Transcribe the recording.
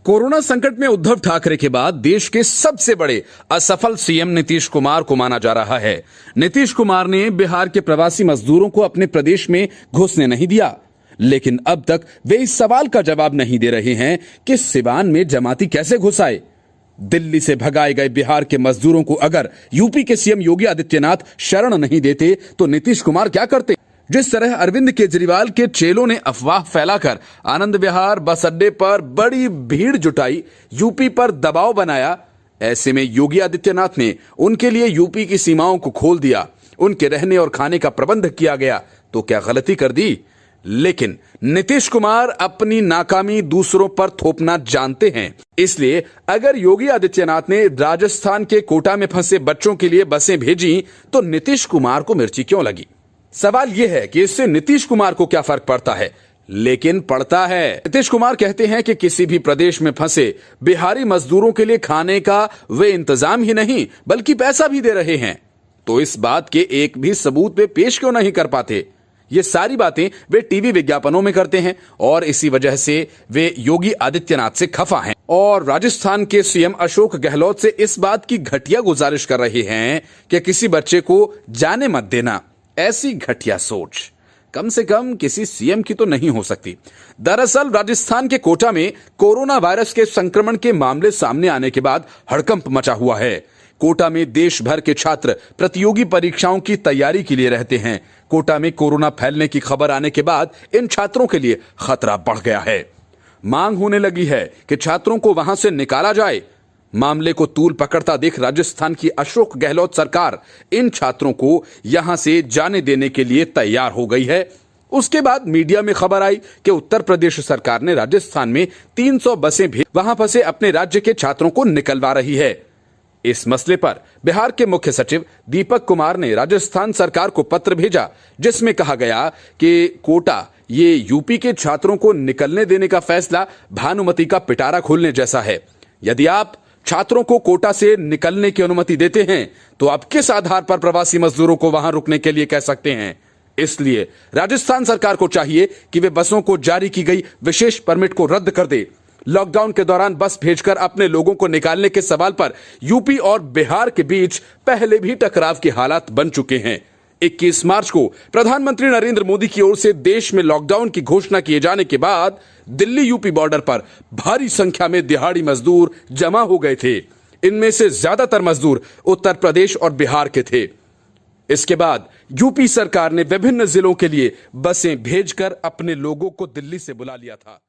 Corona संकट में उद्धव ठाकरे के बाद देश के सबसे बड़े असफल सीएम नीतीश कुमार को माना जा रहा है। नीतीश कुमार ने बिहार के प्रवासी मजदूरों को अपने प्रदेश में घुसने नहीं दिया, लेकिन अब तक वे इस सवाल का जवाब नहीं दे रहे हैं कि सिवान में जमाती कैसे घुस आए। दिल्ली से भगाए गए बिहार के मजदूरों को अगर यूपी के सीएम योगी आदित्यनाथ शरण नहीं देते तो नीतीश कुमार क्या करते। जिस तरह अरविंद केजरीवाल के चेलों ने अफवाह फैलाकर आनंद विहार बस अड्डे पर बड़ी भीड़ जुटाई, यूपी पर दबाव बनाया, ऐसे में योगी आदित्यनाथ ने उनके लिए यूपी की सीमाओं को खोल दिया, उनके रहने और खाने का प्रबंध किया गया तो क्या गलती कर दी। लेकिन नीतीश कुमार अपनी नाकामी दूसरों पर थोपना जानते हैं, इसलिए अगर योगी आदित्यनाथ ने राजस्थान के कोटा में फंसे बच्चों के लिए बसें भेजी तो नीतीश कुमार को मिर्ची क्यों लगी। सवाल यह है कि इससे नीतीश कुमार को क्या फर्क पड़ता है, लेकिन पड़ता है। नीतीश कुमार कहते हैं कि किसी भी प्रदेश में फंसे बिहारी मजदूरों के लिए खाने का वे इंतजाम ही नहीं बल्कि पैसा भी दे रहे हैं, तो इस बात के एक भी सबूत वे पेश क्यों नहीं कर पाते। ये सारी बातें वे टीवी विज्ञापनों में करते हैं और इसी वजह से वे योगी आदित्यनाथ से खफा हैं और राजस्थान के सीएम अशोक गहलोत से इस बात की घटिया गुजारिश कर रहे हैं कि किसी बच्चे को जाने मत देना। ऐसी घटिया सोच कम से कम किसी सीएम की तो नहीं हो सकती। दरअसल राजस्थान के कोटा में कोरोना वायरस के संक्रमण के मामले सामने आने के बाद हड़कंप मचा हुआ है। कोटा में देश भर के छात्र प्रतियोगी परीक्षाओं की तैयारी के लिए रहते हैं। कोटा में कोरोना फैलने की खबर आने के बाद इन छात्रों के लिए खतरा बढ़ गया है। मांग होने लगी है कि छात्रों को वहां से निकाला जाए। मामले को तूल पकड़ता देख राजस्थान की अशोक गहलोत सरकार इन छात्रों को यहां से जाने देने के लिए तैयार हो गई है। उसके बाद मीडिया में खबर आई कि उत्तर प्रदेश सरकार ने राजस्थान में 300 बसें भेज वहां फंसे अपने राज्य के छात्रों को निकलवा रही है। इस मसले पर बिहार के मुख्य सचिव दीपक कुमार ने राजस्थान सरकार को पत्र भेजा, जिसमें कहा गया कि कोटा ये यूपी के छात्रों को निकलने देने का फैसला भानुमति का पिटारा खोलने जैसा है। यदि आप छात्रों को कोटा से निकलने की अनुमति देते हैं तो आप किस आधार पर प्रवासी मजदूरों को वहां रुकने के लिए कह सकते हैं। इसलिए राजस्थान सरकार को चाहिए कि वे बसों को जारी की गई विशेष परमिट को रद्द कर दे। लॉकडाउन के दौरान बस भेजकर अपने लोगों को निकालने के सवाल पर यूपी और बिहार के बीच पहले भी टकराव के हालात बन चुके हैं। 21 मार्च को प्रधानमंत्री नरेंद्र मोदी की ओर से देश में लॉकडाउन की घोषणा किए जाने के बाद दिल्ली यूपी बॉर्डर पर भारी संख्या में दिहाड़ी मजदूर जमा हो गए थे। इनमें से ज्यादातर मजदूर उत्तर प्रदेश और बिहार के थे। इसके बाद यूपी सरकार ने विभिन्न जिलों के लिए बसें भेजकर अपने लोगों को दिल्ली से बुला लिया था।